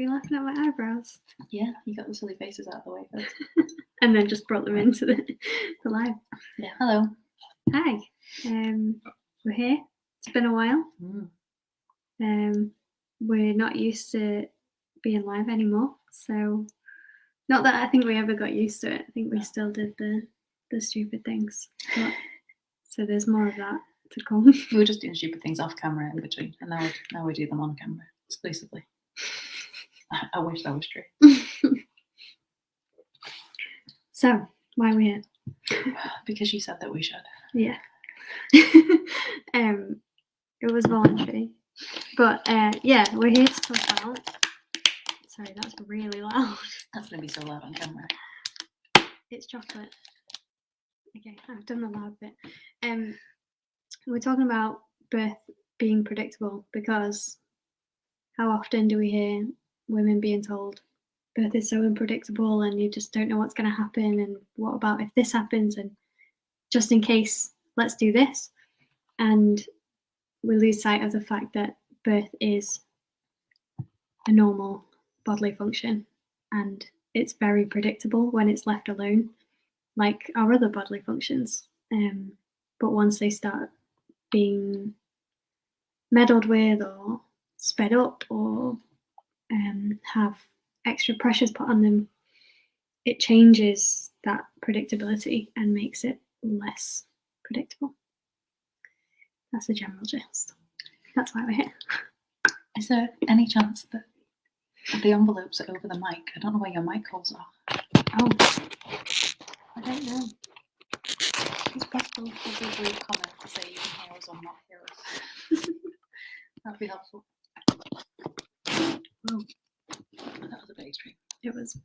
you laughing at my eyebrows? Yeah, you got the silly faces out of the way first. And then just brought them into the live. Yeah, hello. Hi. We're here. It's been a while. We're not used to being live anymore, so not that I think we ever got used to it. I think we still did the stupid things. But, so there's more of that to come. We were just doing stupid things off camera in between, and now we do them on camera exclusively. I wish that was true. So, why are we here? Because you said that we should. Yeah. It was voluntary. But yeah, we're here to talk about. Sorry, that's really loud. That's going to be so loud on camera. It's chocolate. Okay, I've done the loud bit. We're talking about birth being predictable because how often do we hear women being told birth is so unpredictable and you just don't know what's going to happen, and what about if this happens, and just in case, let's do this. And we lose sight of the fact that birth is a normal bodily function and it's very predictable when it's left alone, like our other bodily functions. But once they start being meddled with or sped up or have extra pressures put on them, it changes that predictability and makes it less predictable. That's the general gist. That's why we're here. Is there any chance that the envelopes are over the mic? I don't know where your mic holes are. Oh, I don't know. It's possible to leave a brief comment to say you can hear us or not hear us. That'd be helpful. Oh, that was a bit extreme. It was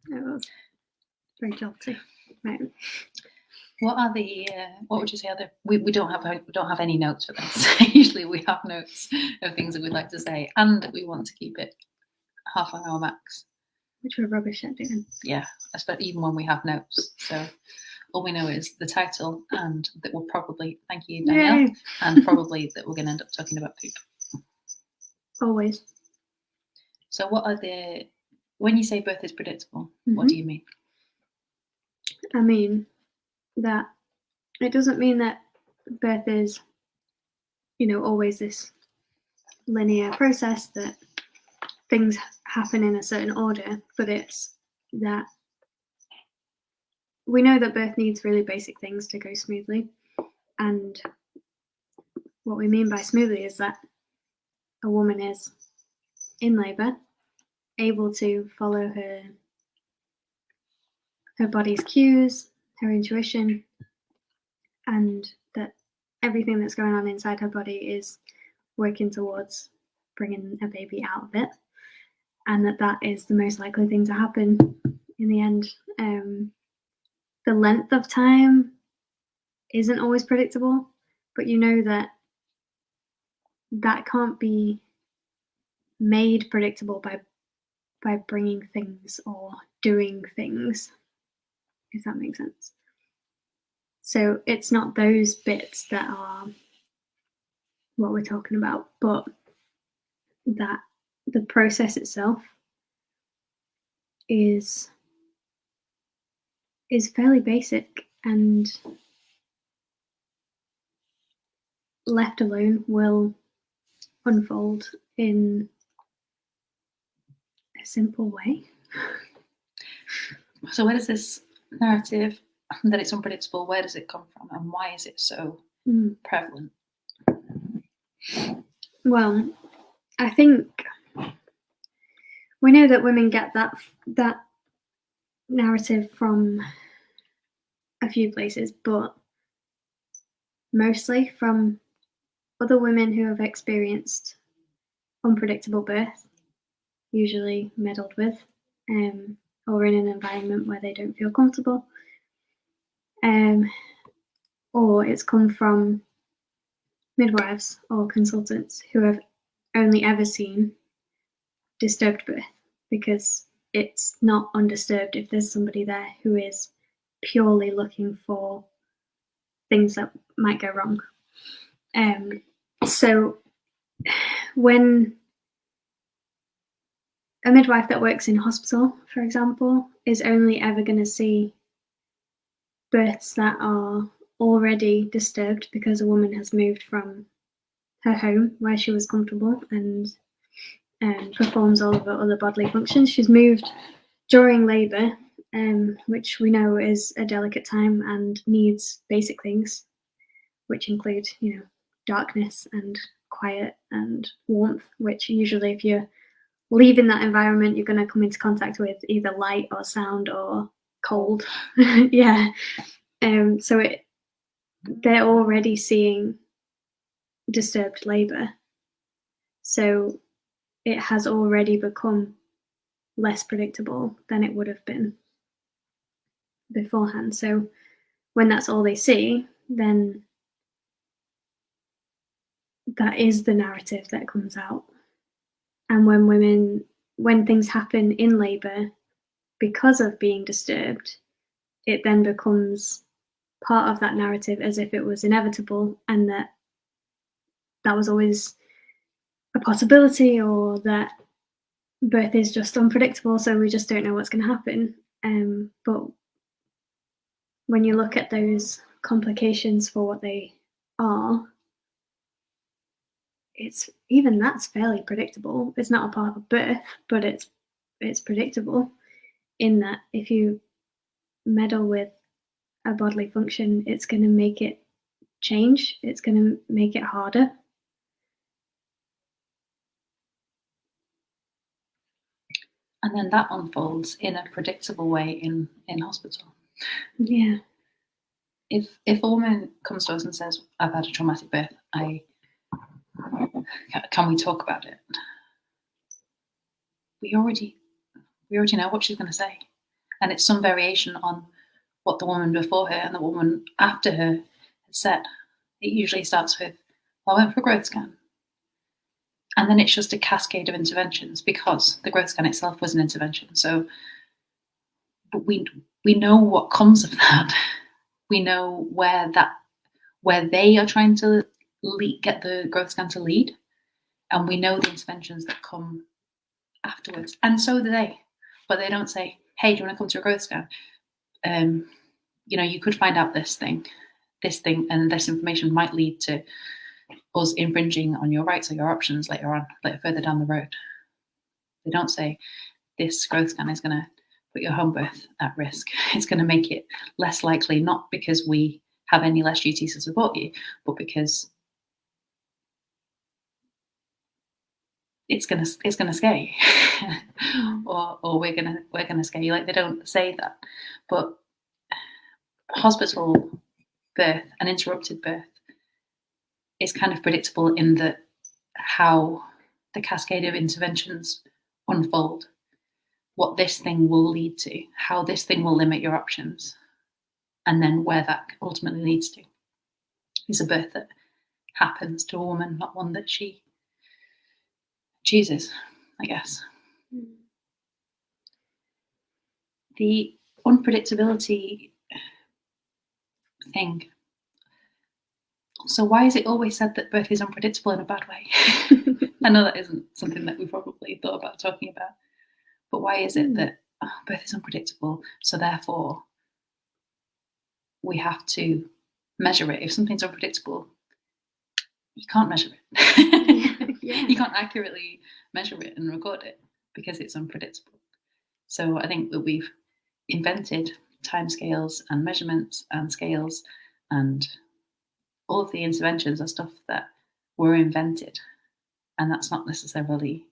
very jolty. Right. What are the? What would you say? We don't have any notes for this. Usually we have notes of things that we'd like to say, and we want to keep it half an hour max. Which we're rubbish at doing. Yeah, especially even when we have notes. So all we know is the title, and that we'll probably, thank you, Danielle, Yay. and probably that we're going to end up talking about poop. Always. So what are the? When you say birth is predictable, what do you mean? I mean that it doesn't mean that birth is, always this linear process that things happen in a certain order, but it's that we know that birth needs really basic things to go smoothly. And what we mean by smoothly is that a woman is in labour, able to follow her body's cues, her intuition, and that everything that's going on inside her body is working towards bringing a baby out of it, and that is the most likely thing to happen in the end. The length of time isn't always predictable, but you know that can't be made predictable by bringing things or doing things, if that makes sense. So it's not those bits that are what we're talking about, but that the process itself is fairly basic, and left alone will unfold in a simple way. So where does this narrative that it's unpredictable, where does it come from, and why is it so prevalent? Well, I think we know that women get that narrative from a few places, but mostly from other women who have experienced unpredictable birth, usually meddled with, or in an environment where they don't feel comfortable, or it's come from midwives or consultants who have only ever seen disturbed birth, because it's not undisturbed if there's somebody there who is purely looking for things that might go wrong. So when a midwife that works in hospital, for example, is only ever going to see births that are already disturbed because a woman has moved from her home where she was comfortable and performs all of her other bodily functions. She's moved during labour, which we know is a delicate time and needs basic things, which include, darkness and quiet and warmth, which usually if you're leaving that environment, you're going to come into contact with either light or sound or cold. Yeah. So they're already seeing disturbed labour. So it has already become less predictable than it would have been beforehand. So when that's all they see, then that is the narrative that comes out. And when things happen in labour because of being disturbed, it then becomes part of that narrative as if it was inevitable and that was always a possibility, or that birth is just unpredictable, so we just don't know what's going to happen. But when you look at those complications for what they are, that's fairly predictable. It's not a part of birth, but it's predictable in that if you meddle with a bodily function, it's going to make it change. It's going to make it harder. And then that unfolds in a predictable way in hospital. Yeah. If a woman comes to us and says, "I've had a traumatic birth, can we talk about it?" We already know what she's going to say, and it's some variation on what the woman before her and the woman after her had said. It usually starts with, "Well, I went for a growth scan," and then it's just a cascade of interventions because the growth scan itself was an intervention. So, but we know what comes of that. We know where they are trying to get the growth scan to lead, and we know the interventions that come afterwards, and so do they. But they don't say, "Hey, do you want to come to a growth scan? You could find out this thing, and this information might lead to us infringing on your rights or your options further down the road." They don't say, "This growth scan is going to put your home birth at risk. It's going to make it less likely, not because we have any less duties to support you, but because it's gonna scare you, or we're gonna scare you." Like, they don't say that. But hospital birth, an interrupted birth, is kind of predictable in that how the cascade of interventions unfold, what this thing will lead to, how this thing will limit your options, and then where that ultimately leads to is a birth that happens to a woman, not one that she chooses, I guess. The unpredictability thing. So why is it always said that birth is unpredictable in a bad way? I know that isn't something that we probably thought about talking about, but why is it that birth is unpredictable, so therefore we have to measure it? If something's unpredictable, you can't measure it. Yeah. You can't accurately measure it and record it because it's unpredictable. So I think that we've invented timescales and measurements and scales, and all of the interventions are stuff that were invented, and that's not necessarily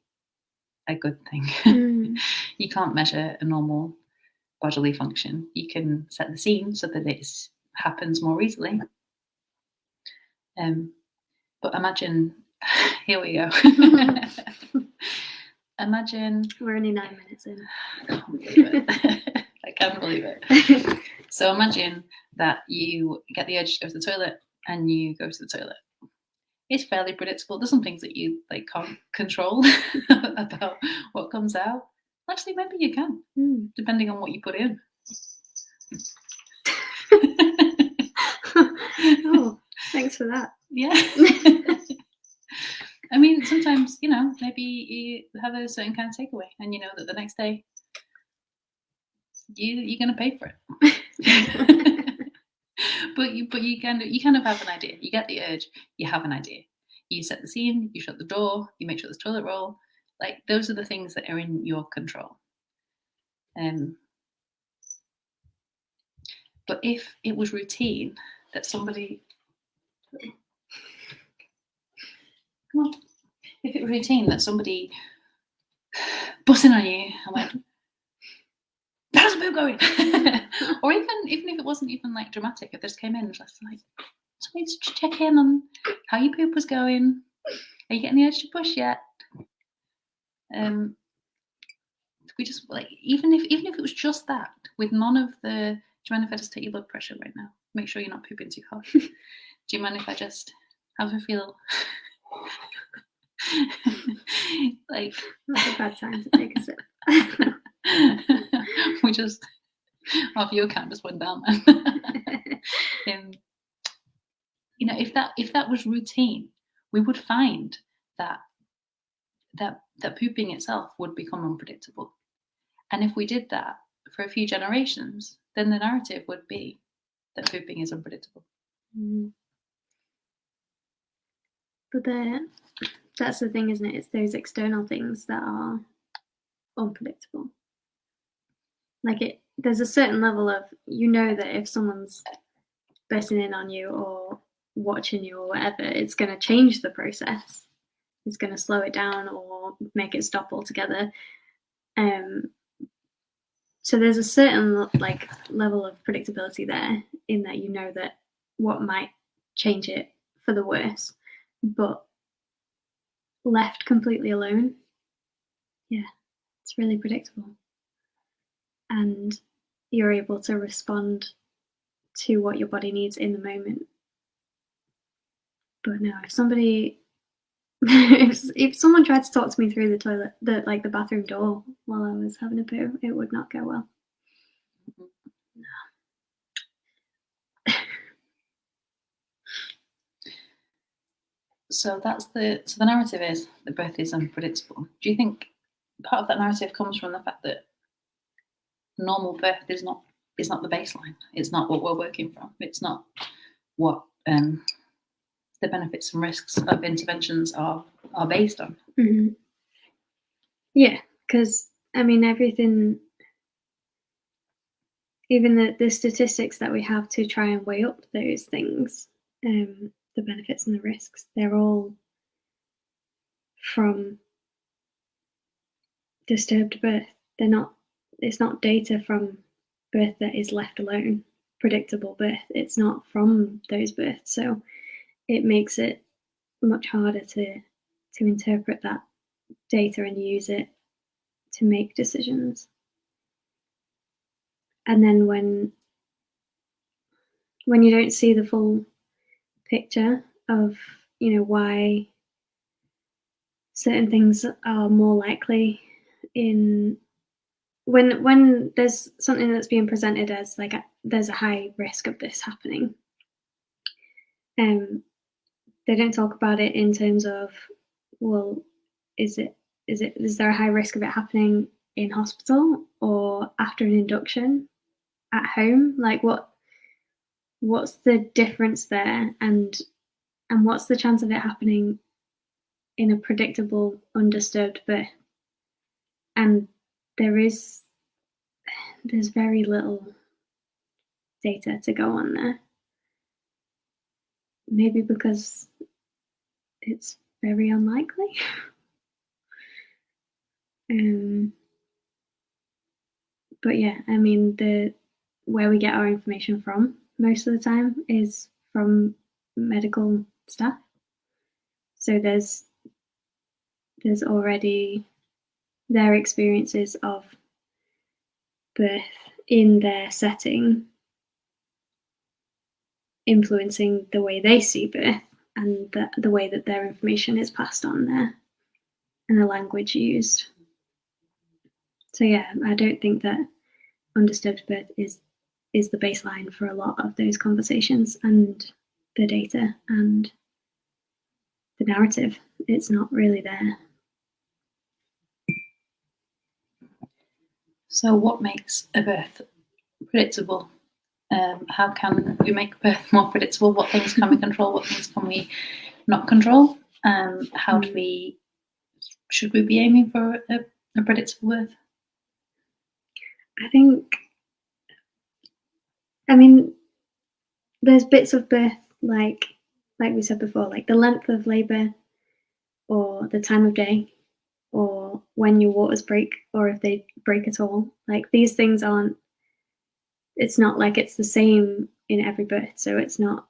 a good thing. You can't measure a normal bodily function. You can set the scene so that it happens more easily. But imagine, here we go. Imagine we're only 9 minutes in. I can't believe it. So imagine that you get the urge to go to the toilet and you go to the toilet. It's fairly predictable. There's some things that you can't control about what comes out. Actually, maybe you can, depending on what you put in. Oh, thanks for that. Yeah. I mean, sometimes, maybe you have a certain kind of takeaway and you know that the next day you're going to pay for it. but you kind of have an idea. You get the urge, you have an idea. You set the scene, you shut the door, you make sure there's toilet roll. Like, those are the things that are in your control. But if it was routine that somebody... Come on. If it was routine that somebody busting on you and went, how's the poo going? Or even if it wasn't even like dramatic, if this came in, it was just like, somebody to check in on how your poop was going. Are you getting the urge to push yet? We just, like, even if it was just that, with none of the... Do you mind if I just take your blood pressure right now? Make sure you're not pooping too hard. Do you mind if I just have a feel? Like, that's a bad time to take a sip. We just, our view count just went down then. If that was routine, we would find that pooping itself would become unpredictable. And if we did that for a few generations, then the narrative would be that pooping is unpredictable. But that's the thing, isn't it? It's those external things that are unpredictable. Like, there's a certain level of, that if someone's bursting in on you or watching you or whatever, it's going to change the process. It's going to slow it down or make it stop altogether. So there's a certain level of predictability there, in that that what might change it for the worse, but left completely alone, it's really predictable, and you're able to respond to what your body needs in the moment. But no, if somebody if someone tried to talk to me through the toilet, the bathroom door while I was having a poo, it would not go well. No. So the narrative is that birth is unpredictable. Do you think part of that narrative comes from the fact that normal birth is not the baseline? It's not what we're working from. It's not what the benefits and risks of interventions are based on. Mm-hmm. Yeah, because everything, even the statistics that we have to try and weigh up those things, the benefits and the risks, they're all from disturbed birth. It's not data from birth that is left alone, predictable birth. It's not from those births, so it makes it much harder to interpret that data and use it to make decisions. And then when you don't see the full picture of why certain things are more likely when there's something that's being presented as there's a high risk of this happening, they don't talk about it in terms of, well, is there a high risk of it happening in hospital or after an induction at home? Like, what's the difference there, and what's the chance of it happening in a predictable, undisturbed birth? And there's very little data to go on there. Maybe because it's very unlikely. But yeah, where we get our information from most of the time is from medical staff. So there's already their experiences of birth in their setting influencing the way they see birth and the way that their information is passed on there and the language used. So yeah, I don't think that undisturbed birth is the baseline for a lot of those conversations and the data and narrative. It's not really there. So what makes a birth predictable? How can we make birth more predictable? What things can we control? What things can we not control? How do we, should we be aiming for a predictable birth? I mean, there's bits of birth, like we said before, like the length of labour or the time of day or when your waters break or if they break at all. Like these things aren't, it's not like it's the same in every birth. So it's not,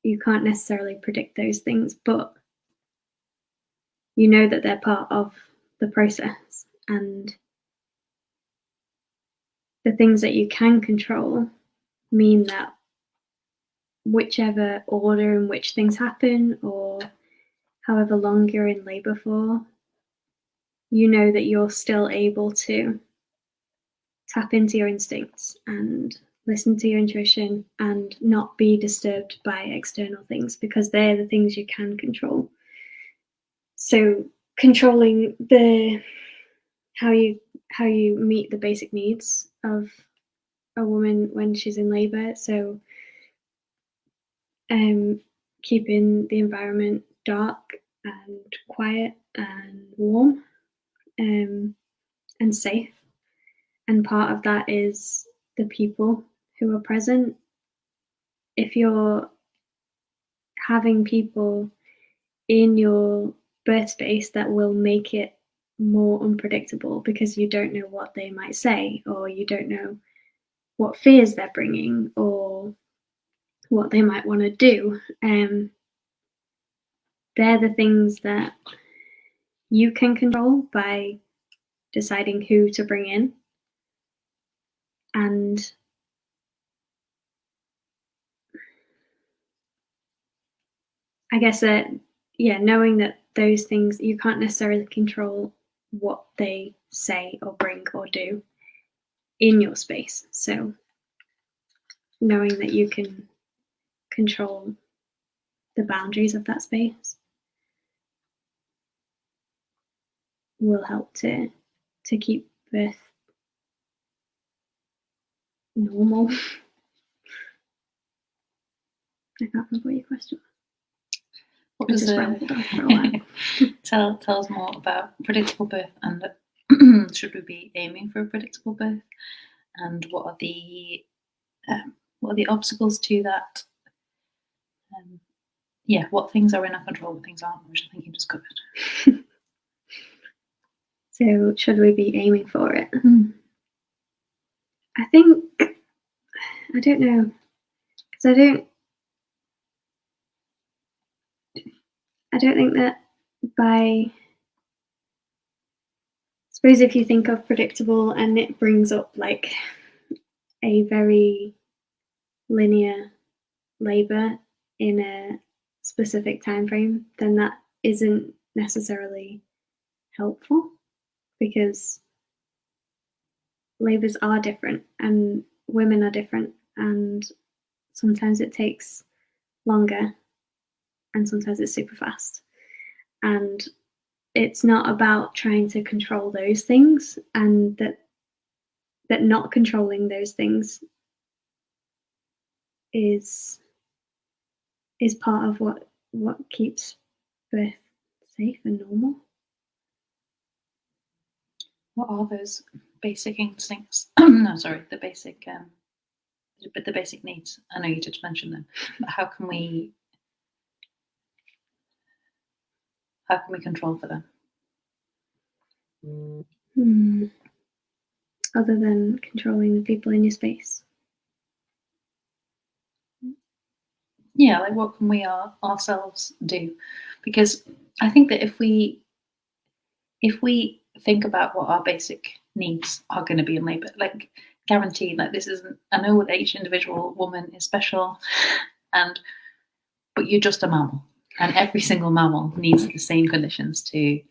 you can't necessarily predict those things, but you know that they're part of the process. And the things that you can control mean that whichever order in which things happen or however long you're in labour for, you know that you're still able to tap into your instincts and listen to your intuition and not be disturbed by external things because they're the things you can control. So controlling how you meet the basic needs of a woman when she's in labour. So keeping the environment dark and quiet and warm and safe. And part of that is the people who are present. If you're having people in your birth space that will make it more unpredictable because you don't know what they might say or you don't know what fears they're bringing or what they might want to do, they're the things that you can control by deciding who to bring in. And I guess that, knowing that those things, you can't necessarily control what they say or bring or do in your space. So knowing that you can control the boundaries of that space will help to keep birth normal. I can't remember your question. What does rambled on for a while. tell us more about predictable birth and should we be aiming for a predictable birth? And what are the obstacles to that? What things are in our control, what things aren't, which I think you just covered. So should we be aiming for it? I think, I don't know, because I don't think that I suppose if you think of predictable and it brings up like a very linear labour in a specific time frame, then that isn't necessarily helpful because labours are different and women are different and sometimes it takes longer and sometimes it's super fast. And it's not about trying to control those things, and that not controlling those things is part of what keeps birth safe and normal. What are those basic instincts? No, sorry, the basic needs. I know you just mentioned them, but how can we control for them? Other than controlling the people in your space. Yeah, like what can we ourselves do? Because I think that if we think about what our basic needs are going to be in labour, like guaranteed, like this isn't, I know that each individual woman is special, but you're just a mammal, and every single mammal needs the same conditions to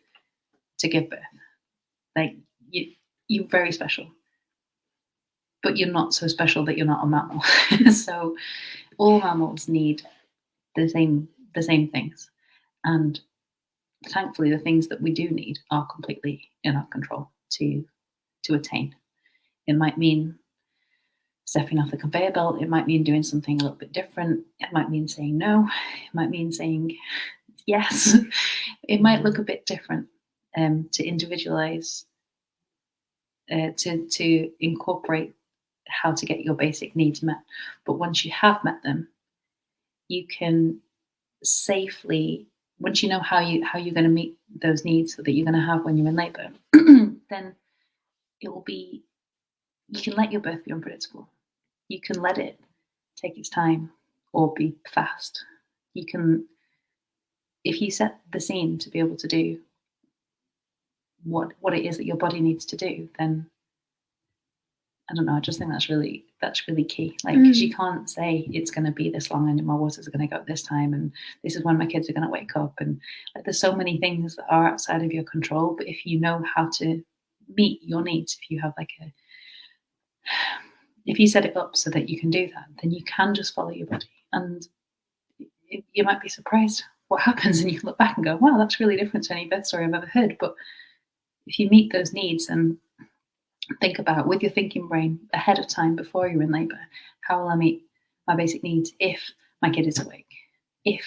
give birth. Like you're very special, but you're not so special that you're not a mammal. So all mammals need the same things, And thankfully, the things that we do need are completely in our control to attain. It might mean stepping off the conveyor belt. It might mean doing something a little bit different. It might mean saying no. It might mean saying yes. It might look a bit different, to individualize, to incorporate how to get your basic needs met. But once you have met them, you can safely, once you know how you're going to meet those needs that you're going to have when you're in labor, then it will be, you can let your birth be unpredictable. You can let it take its time or be fast. You can, if you set the scene to be able to do what it is that your body needs to do, then I don't know, I just think that's really key. Like, because you can't say it's going to be this long and my waters are going to go at this time and this is when my kids are going to wake up, and like, there's so many things that are outside of your control. But if you know how to meet your needs, if you have if you set it up so that you can do that, then you can just follow your body, and you might be surprised what happens, and you can look back and go, wow, that's really different to any birth story I've ever heard. But if you meet those needs and think about, with your thinking brain ahead of time before you're in labor, how will I meet my basic needs if my kid is awake, if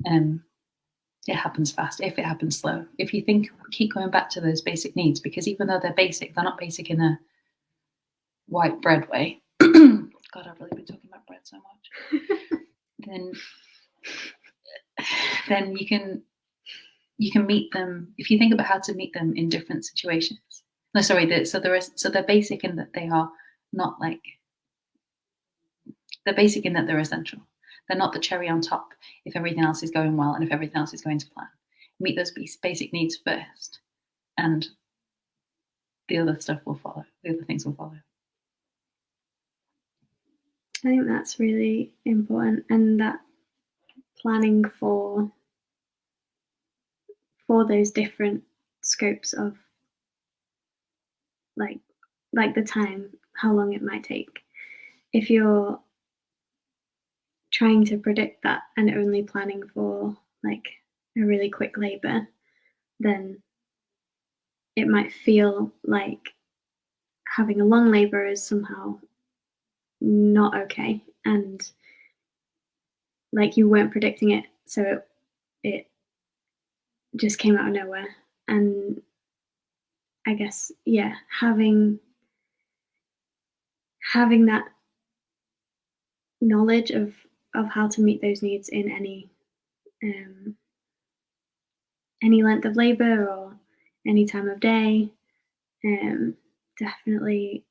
it happens fast, if it happens slow. If you keep going back to those basic needs, because even though they're basic, they're not basic in a white bread way. God, I've really been talking about bread so much. then you can meet them, if you think about how to meet them in different situations. No, sorry, so they're basic in that they are not like, they're basic in that they're essential. They're not the cherry on top if everything else is going well and if everything else is going to plan. Meet those basic needs first, and the other stuff will follow. The other things will follow. I think that's really important, and that planning for those different scopes of like the time, how long it might take. If you're trying to predict that and only planning for like a really quick labor, then it might feel like having a long labor is somehow not okay, and like you weren't predicting it, so it just came out of nowhere. And I guess, yeah, having that knowledge of how to meet those needs in any length of labor or any time of day definitely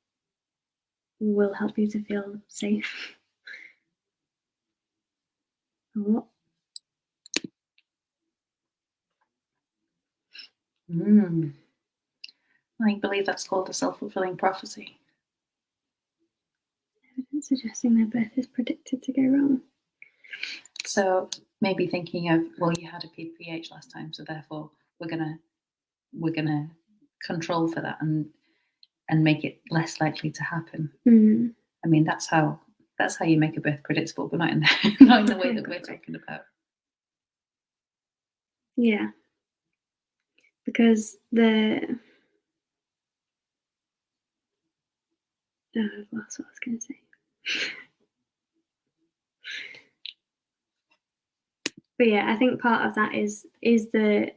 will help you to feel safe. Oh. I believe that's called a self-fulfilling prophecy. Evidence suggesting their birth is predicted to go wrong. So maybe thinking of, well, you had a PPH last time, so therefore we're gonna control for that and make it less likely to happen. I mean, that's how you make a birth predictable, but not in the way that we're talking about. Yeah, because that's what I was going to say. But yeah, I think part of that is the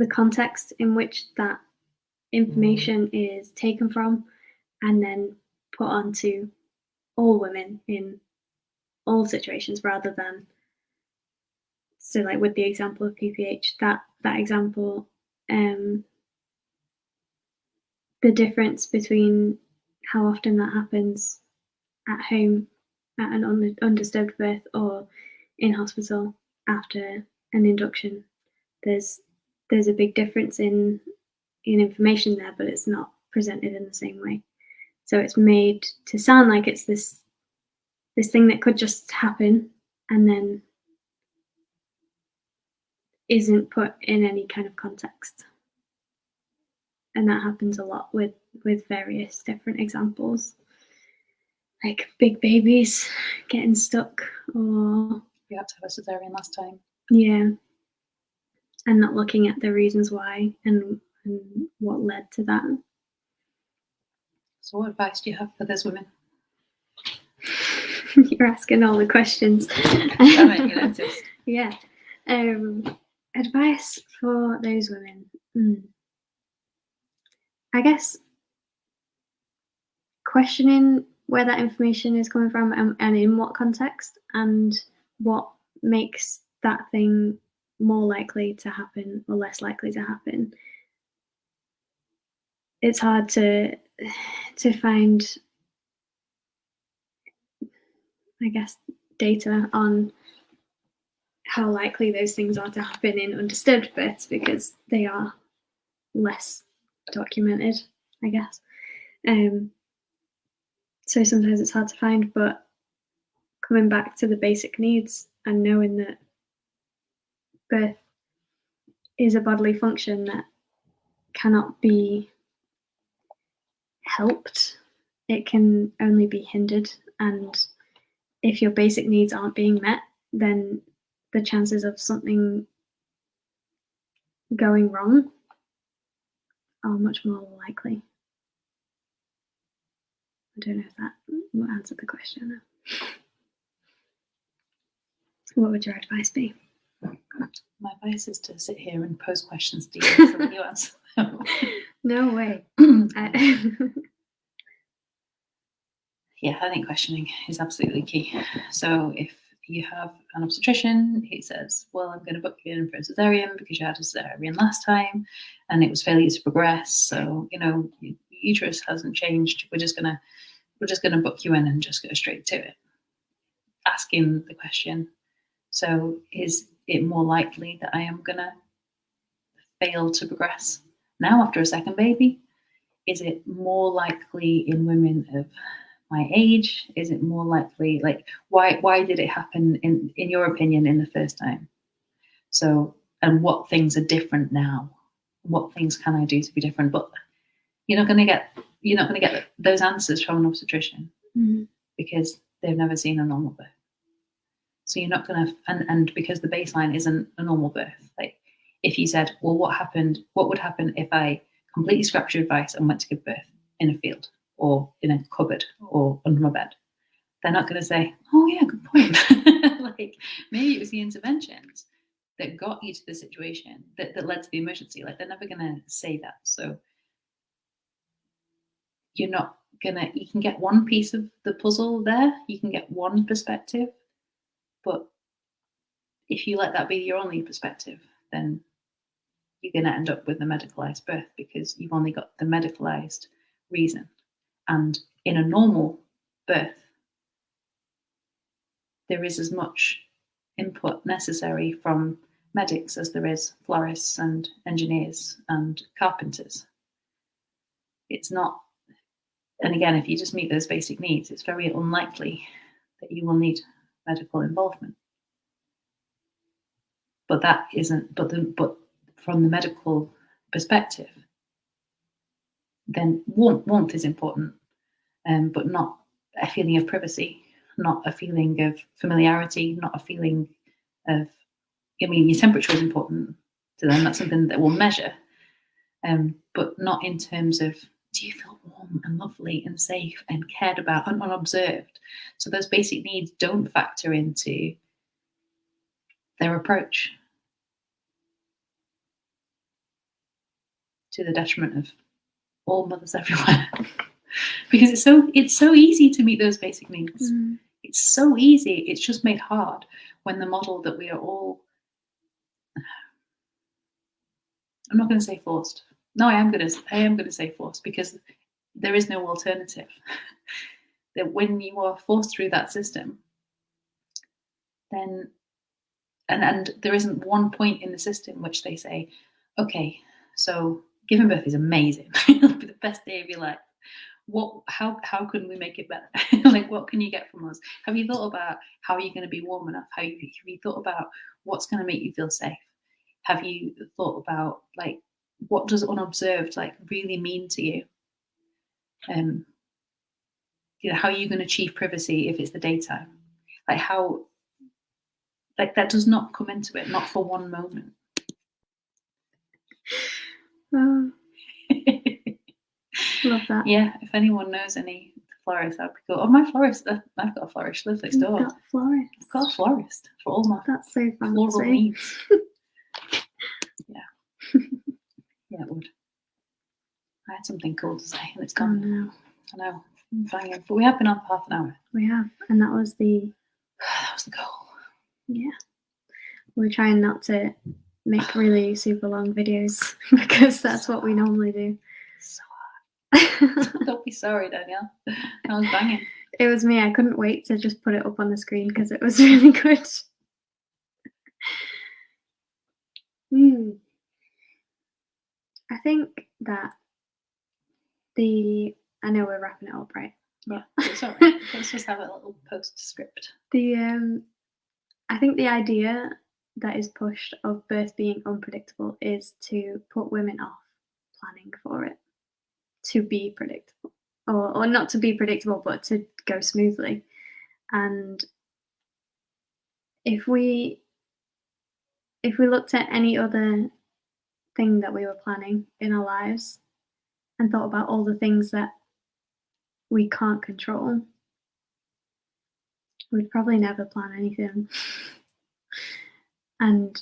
context in which that information is taken from and then put onto all women in all situations, rather than, so like with the example of PPH, that example, the difference between how often that happens at home at an undisturbed birth or in hospital after an induction, there's a big difference in information there, but it's not presented in the same way. So it's made to sound like it's this thing that could just happen and then isn't put in any kind of context. And that happens a lot with various different examples, like big babies getting stuck, or we had to have a cesarean last time. Yeah. And not looking at the reasons why and what led to that. So what advice do you have for those women? You're asking all the questions. Damn it, you noticed. Yeah. Advice for those women. I guess questioning where that information is coming from and in what context and what makes that thing more likely to happen or less likely to happen. It's hard to find, I guess, data on how likely those things are to happen in undisturbed births because they are less documented, I guess. So sometimes it's hard to find, but coming back to the basic needs and knowing that birth is a bodily function that cannot be helped, it can only be hindered. And if your basic needs aren't being met, then the chances of something going wrong are much more likely. I don't know if that will answer the question. What would your advice be? My advice is to sit here and pose questions to you so that you answer them. No way. Yeah, I think questioning is absolutely key. So if you have an obstetrician who says, well, I'm going to book you in for a cesarean because you had a cesarean last time and it was failure to progress, so your uterus hasn't changed, we're just gonna book you in and just go straight to it. Asking the question, so is it more likely that I am gonna fail to progress now after a second baby? Is it more likely in women of my age? Is it more likely, like, why did it happen in your opinion in the first time? So, and what things are different now? What things can I do to be different? But you're not going to get those answers from an obstetrician because they've never seen a normal birth. So you're not going to, and because the baseline isn't a normal birth. Like if you said, well, what would happen if I completely scrapped your advice and went to give birth in a field or in a cupboard or under my bed? They're not going to say, oh yeah, good point. Like maybe it was the interventions that got you to the situation that led to the emergency. Like they're never going to say that. So you can get one piece of the puzzle there, you can get one perspective, but if you let that be your only perspective, then you're going to end up with a medicalized birth because you've only got the medicalized reason. And in a normal birth, there is as much input necessary from medics as there is florists and engineers and carpenters. It's not, and again, if you just meet those basic needs, it's very unlikely that you will need medical involvement. But that isn't, but from the medical perspective, then warmth is important, but not a feeling of privacy, not a feeling of familiarity, not a feeling of, I mean, your temperature is important to them. That's something that we'll measure, but not in terms of, do you feel warm and lovely and safe and cared about and unobserved? So those basic needs don't factor into their approach, to the detriment of all mothers everywhere. Because it's so easy to meet those basic needs. It's so easy. It's just made hard when the model that we are all, I'm not going to say forced. No, I am going to say forced because there is no alternative. That when you are forced through that system, then and there isn't one point in the system which they say, okay, so giving birth is amazing. It'll be the best day of your life. How can we make it better? Like, what can you get from us? Have you thought about how you're going to be warm enough? Have you thought about what's going to make you feel safe? Have you thought about, like, what does unobserved, like, really mean to you? How are you going to achieve privacy if it's the daytime? Like, how Like, that does not come into it, not for one moment. Oh, love that. Yeah, if anyone knows any florist, I'd be cool. Oh, my florist, I've got a florist, she lives next door. You've got a florist. I've got a florist for all my That's so floral fancy. needs. Yeah, it would. I had something cool to say and it's Oh gone. no, I know, banging. But we have been on for half an hour. we have, and that was the goal. Yeah, we're trying not to make really super long videos because that's what we normally do. So hard. Don't be sorry, Danielle. That was banging. It was me. I couldn't wait to just put it up on the screen because it was really good. I think that I know we're wrapping it up, right? Yeah, it's all right. Let's just have a little postscript. I think the idea that is pushed of birth being unpredictable is to put women off planning for it, to be predictable, or not to be predictable, but to go smoothly. And if we looked at any other thing that we were planning in our lives and thought about all the things that we can't control, we'd probably never plan anything. And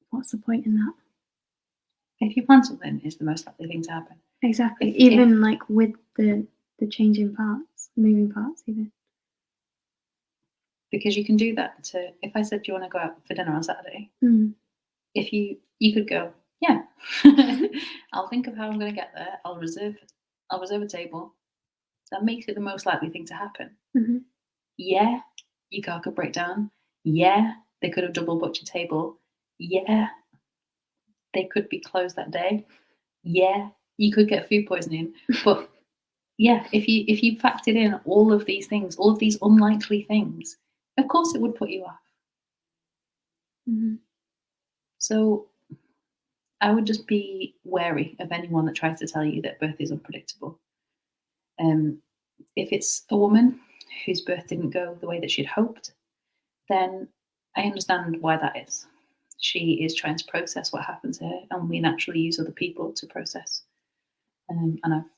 what's the point in that? If you plan something, it's the most likely thing to happen. Exactly. Even like with the changing parts, moving parts, even. Because you can do that. If I said, "Do you want to go out for dinner on Saturday?" If you could go, yeah. I'll think of how I'm going to get there. I'll reserve a table. That makes it the most likely thing to happen. Mm-hmm. Yeah, your car could break down. Yeah, they could have double booked your table. Yeah, they could be closed that day. Yeah, you could get food poisoning. But yeah, if you factored in all of these things, all of these unlikely things, of course it would put you off. Mm-hmm. So I would just be wary of anyone that tries to tell you that birth is unpredictable. If it's a woman whose birth didn't go the way that she'd hoped, then I understand why that is. She is trying to process what happened to her, and we naturally use other people to process. And I've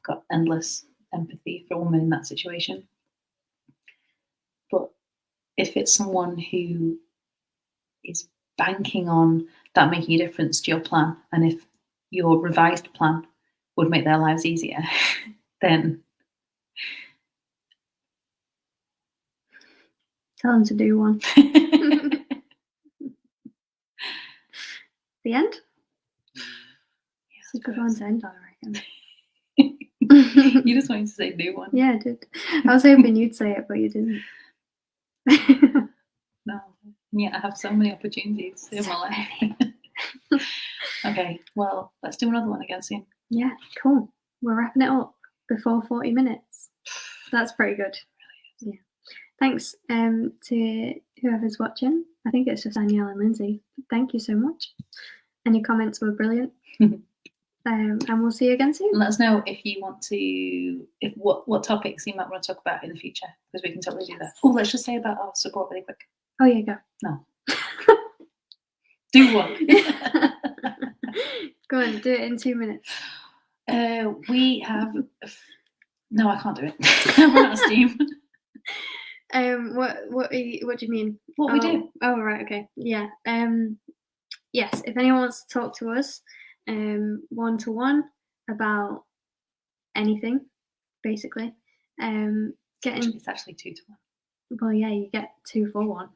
got endless empathy for a woman in that situation. But if it's someone who is banking on that making a difference to your plan, and if your revised plan would make their lives easier, then tell them to do one. The end? It's a good one to end on, I reckon. You just wanted to say do one. Yeah, I did. I was hoping you'd say it, but you didn't. No. Yeah, I have so many opportunities in my life. Okay, well, let's do another one again soon. Yeah, cool. We're wrapping it up before 40 minutes. That's pretty good. Yeah. Thanks to whoever's watching. I think it's just Danielle and Lindsay. Thank you so much. And your comments were brilliant. And we'll see you again soon. Let us know if you want to, what topics you might want to talk about in the future, because we can totally do that. Oh, let's just say about our support really quick. Oh yeah, go. No. Do one. Go on, do it in 2 minutes. We have. No, I can't do it. I've run out of steam. What do you mean? What we do? Oh right, okay, yeah. Yes, if anyone wants to talk to us, 1-to-1 about anything, basically. It's actually 2-to-1. Well, yeah, you get 2 for 1.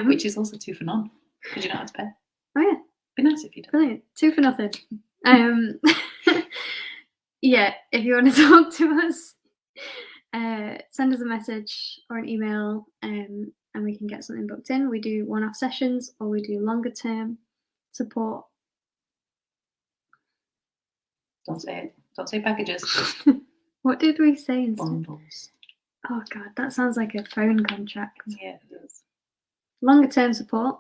Which is also 2 for none, because you don't have to pay. Oh yeah. Be nice if you did. Brilliant. 2 for nothing. Yeah, if you want to talk to us, send us a message or an email, and we can get something booked in. We do one-off sessions, or we do longer term support. Don't say it. Don't say packages. What did we say instead? Bundles. Oh god, that sounds like a phone contract. Yeah, it is. Longer term support,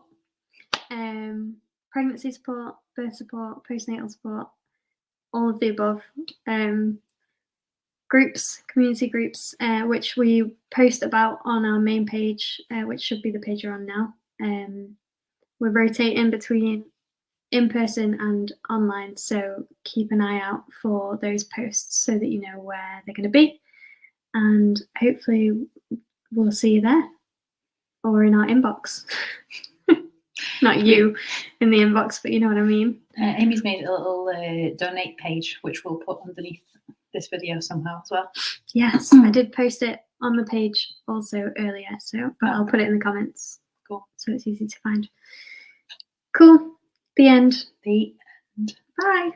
pregnancy support, birth support, postnatal support, all of the above. groups, community groups, which we post about on our main page, which should be the page you're on now. We're rotating between in-person and online, so keep an eye out for those posts so that you know where they're going to be, and hopefully we'll see you there or in our inbox. Not you in the inbox, but you know what I mean. Amy's made a little donate page, which we'll put underneath this video somehow as well. Yes, I did post it on the page also earlier, but I'll put it in the comments. Cool. So it's easy to find. Cool. The end. The end. Bye.